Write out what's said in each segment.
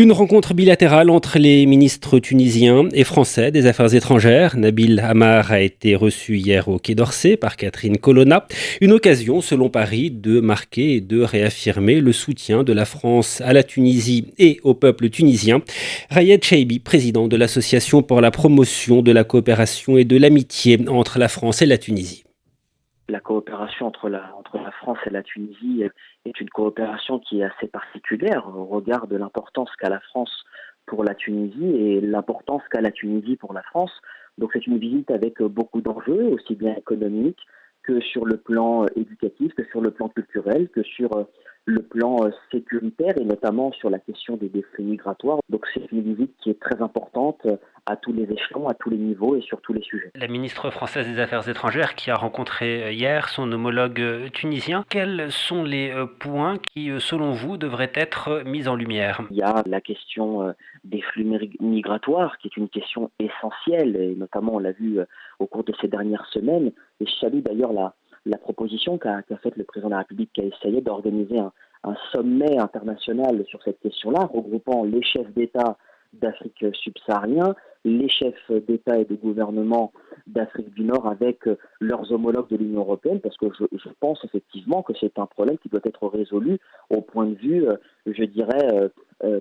Une rencontre bilatérale entre les ministres tunisiens et français des Affaires étrangères. Nabil Amar a été reçu hier au Quai d'Orsay par Catherine Colonna. Une occasion, selon Paris, de marquer et de réaffirmer le soutien de la France à la Tunisie et au peuple tunisien. Rayed Chaibi, président de l'Association pour la promotion de la coopération et de l'amitié entre la France et la Tunisie. La coopération entre la France et la Tunisie est une coopération qui est assez particulière au regard de l'importance qu'a la France pour la Tunisie et l'importance qu'a la Tunisie pour la France. Donc c'est une visite avec beaucoup d'enjeux, aussi bien économiques que sur le plan éducatif, que sur le plan culturel, que sur le plan sécuritaire et notamment sur la question des défis migratoires. Donc c'est une visite qui est très importante à tous les échelons, à tous les niveaux et sur tous les sujets. La ministre française des Affaires étrangères qui a rencontré hier son homologue tunisien, quels sont les points qui, selon vous, devraient être mis en lumière ? Il y a la question des flux migratoires qui est une question essentielle et notamment on l'a vu au cours de ces dernières semaines et je salue d'ailleurs la proposition qu'a faite le président de la République Kais Saied d'organiser un sommet international sur cette question-là regroupant les chefs d'État d'Afrique subsaharienne, les chefs d'État et de gouvernement d'Afrique du Nord avec leurs homologues de l'Union européenne, parce que je pense effectivement que c'est un problème qui doit être résolu au point de vue, je dirais,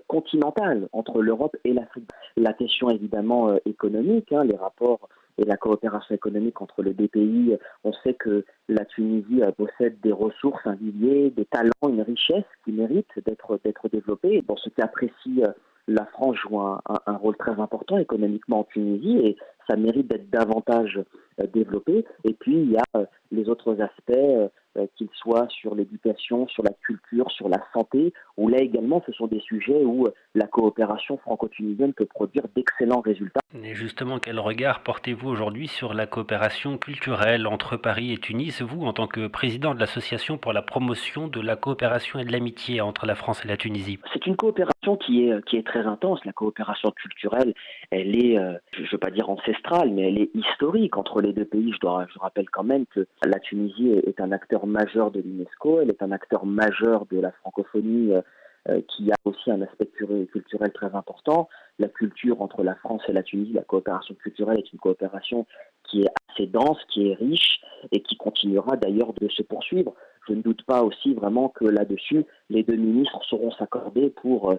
continental entre l'Europe et l'Afrique. La question évidemment économique, les rapports et la coopération économique entre les deux pays. On sait que la Tunisie possède des ressources, un vivier, des talents, une richesse qui mérite d'être développée. Dans ce cas précis, la France joue un rôle très important économiquement en Tunisie et ça mérite d'être davantage développé. Et puis, il y a les autres aspects, qu'ils soient sur l'éducation, sur la culture, sur la santé, où là également, ce sont des sujets où la coopération franco-tunisienne peut produire d'excellents résultats. Et justement, quel regard portez-vous aujourd'hui sur la coopération culturelle entre Paris et Tunis, vous, en tant que président de l'Association pour la promotion de la coopération et de l'amitié entre la France et la Tunisie ? C'est une coopération qui est très intense. La coopération culturelle, elle est, je ne veux pas dire ancestrale, mais elle est historique entre les deux pays. Je rappelle quand même que la Tunisie est un acteur majeur de l'UNESCO, elle est un acteur majeur de la francophonie qui a aussi un aspect culturel très important. La culture entre la France et la Tunisie, la coopération culturelle est une coopération qui est assez dense, qui est riche et qui continuera d'ailleurs de se poursuivre. Je ne doute pas aussi vraiment que là-dessus, les deux ministres sauront s'accorder pour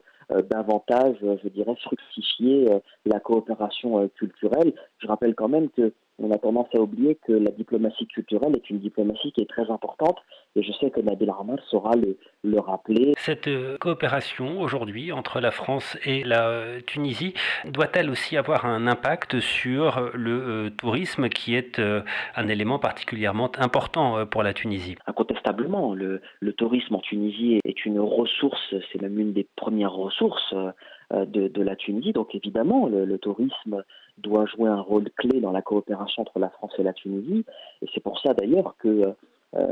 davantage, je dirais, fructifier la coopération culturelle. Je rappelle quand même que on a tendance à oublier que la diplomatie culturelle est une diplomatie qui est très importante et je sais que Nabil Amar saura le rappeler. Cette coopération aujourd'hui entre la France et la Tunisie doit-elle aussi avoir un impact sur le tourisme qui est un élément particulièrement important pour la Tunisie ? Incontestablement, le tourisme en Tunisie est une ressource, c'est même une des premières ressources de la Tunisie. Donc évidemment, le tourisme doit jouer un rôle clé dans la coopération entre la France et la Tunisie. Et c'est pour ça d'ailleurs que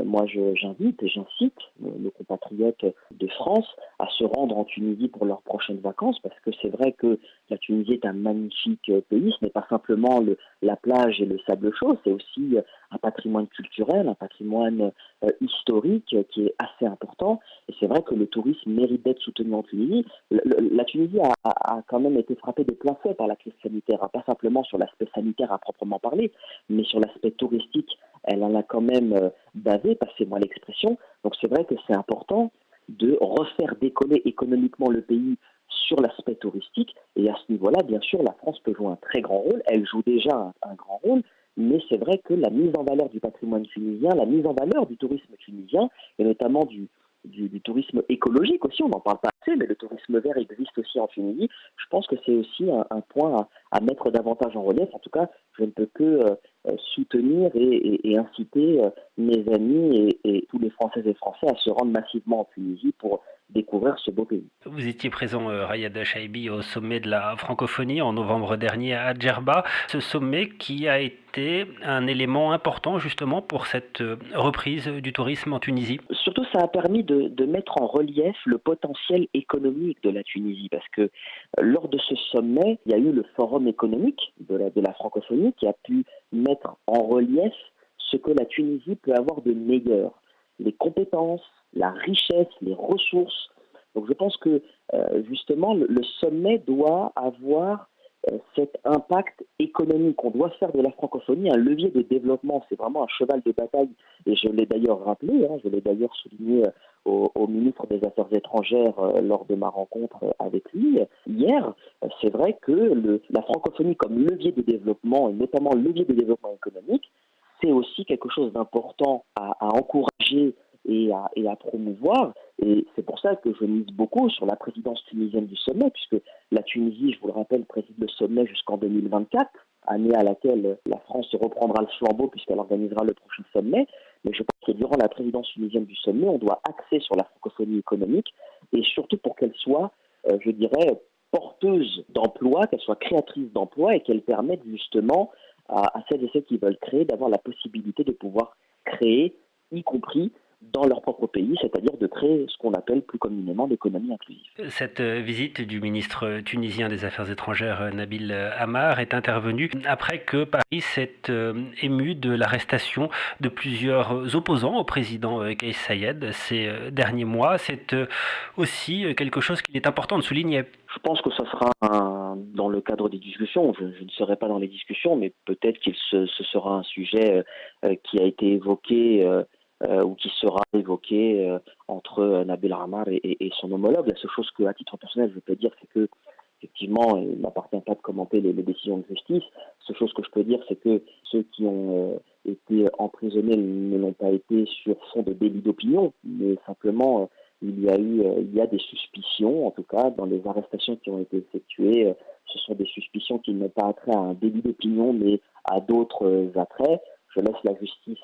moi j'invite et j'incite nos compatriotes de France à se rendre en Tunisie pour leurs prochaines vacances, parce que c'est vrai que la Tunisie est un magnifique pays. Ce n'est pas simplement la plage et le sable chaud, c'est aussi un patrimoine culturel, un patrimoine historique qui est assez important. Et c'est vrai que le tourisme mérite d'être soutenu en Tunisie. La Tunisie a quand même été frappée de plein fouet par la crise sanitaire, pas simplement sur l'aspect sanitaire à proprement parler, mais sur l'aspect touristique. Elle en a quand même bavé, passez-moi l'expression. Donc c'est vrai que c'est important de refaire décoller économiquement le pays sur l'aspect touristique. Et à ce niveau-là, bien sûr, la France peut jouer un très grand rôle. Elle joue déjà un grand rôle. Mais c'est vrai que la mise en valeur du patrimoine tunisien, la mise en valeur du tourisme tunisien, et notamment du tourisme écologique aussi, on n'en parle pas assez, mais le tourisme vert existe aussi en Tunisie. Je pense que c'est aussi un point à mettre davantage en relief. En tout cas, je ne peux que soutenir et inciter mes amis et tous les Françaises et Français à se rendre massivement en Tunisie pour découvrir ce beau pays. Vous étiez présent, Rayed Chaibi, au sommet de la francophonie en novembre dernier à Djerba. Ce sommet qui a été un élément important justement pour cette reprise du tourisme en Tunisie. Surtout, ça a permis de mettre en relief le potentiel économique de la Tunisie, parce que lors de ce sommet, il y a eu le forum économique de la francophonie qui a pu mettre en relief ce que la Tunisie peut avoir de meilleur. Les compétences, la richesse, les ressources, Donc je pense que justement le sommet doit avoir cet impact économique. On doit faire de la francophonie un levier de développement. C'est vraiment un cheval de bataille. Et je l'ai d'ailleurs rappelé, je l'ai d'ailleurs souligné au ministre des Affaires étrangères lors de ma rencontre avec lui hier. C'est vrai que la francophonie comme levier de développement, et notamment levier de développement économique, c'est aussi quelque chose d'important à encourager et à promouvoir. Et c'est pour ça que je mise beaucoup sur la présidence tunisienne du sommet, puisque la Tunisie, je vous le rappelle, préside le sommet jusqu'en 2024, année à laquelle la France reprendra le flambeau puisqu'elle organisera le prochain sommet. Mais je pense que durant la présidence tunisienne du sommet, on doit axer sur la francophonie économique et surtout pour qu'elle soit, je dirais, porteuse d'emplois, qu'elle soit créatrice d'emplois et qu'elle permette justement à celles et ceux qui veulent créer d'avoir la possibilité de pouvoir créer, y compris dans leur propre pays, c'est-à-dire de créer ce qu'on appelle plus communément l'économie inclusive. Cette visite du ministre tunisien des Affaires étrangères Nabil Amar est intervenue après que Paris s'est ému de l'arrestation de plusieurs opposants au président Kais Saied ces derniers mois. C'est aussi quelque chose qu'il est important de souligner. Je pense que ça sera dans le cadre des discussions. Je ne serai pas dans les discussions, mais peut-être qu'il ce sera un sujet qui a été évoqué ou qui sera évoqué entre Nabil Amar et son homologue. La seule chose que, à titre personnel, je peux dire, c'est que effectivement, il ne m'appartient pas de commenter les décisions de justice. La seule chose que je peux dire, c'est que ceux qui ont été emprisonnés ne l'ont pas été sur fond de délit d'opinion, mais simplement il y a des suspicions, en tout cas, dans les arrestations qui ont été effectuées. Ce sont des suspicions qui n'ont pas attrait à un délit d'opinion, mais à d'autres attraits. Je laisse la justice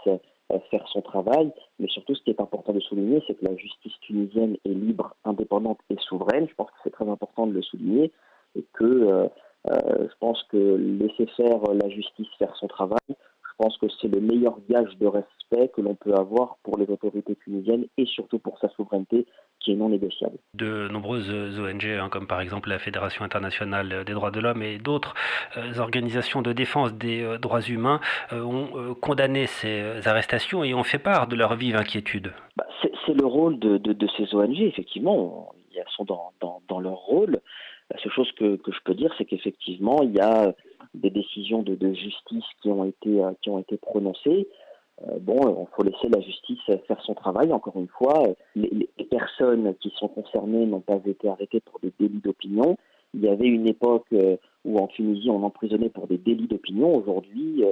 faire son travail, mais surtout ce qui est important de souligner, c'est que la justice tunisienne est libre, indépendante et souveraine. Je pense que c'est très important de le souligner et que je pense que laisser faire la justice faire son travail, je pense que c'est le meilleur gage de respect que l'on peut avoir pour les autorités tunisiennes et surtout pour sa souveraineté qui est non négociable. De nombreuses ONG, comme par exemple la Fédération internationale des droits de l'homme et d'autres organisations de défense des droits humains, ont condamné ces arrestations et ont fait part de leur vive inquiétude. C'est le rôle de ces ONG, effectivement. Elles sont dans leur rôle. La seule chose que je peux dire, c'est qu'effectivement, il y a des décisions de justice qui ont été prononcées. Il faut laisser la justice faire son travail. Encore une fois, les personnes qui sont concernées n'ont pas été arrêtées pour des délits d'opinion. Il y avait une époque où en Tunisie, on emprisonnait pour des délits d'opinion. Aujourd'hui,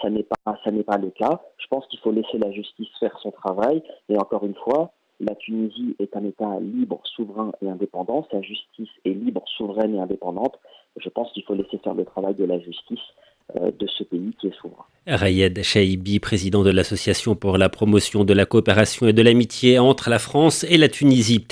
ça n'est pas le cas. Je pense qu'il faut laisser la justice faire son travail. Et encore une fois, la Tunisie est un État libre, souverain et indépendant. Sa justice est libre, souveraine et indépendante. Je pense qu'il faut laisser faire le travail de la justice de ce pays qui est souverain. Rayed Chaibi, président de l'Association pour la promotion de la coopération et de l'amitié entre la France et la Tunisie.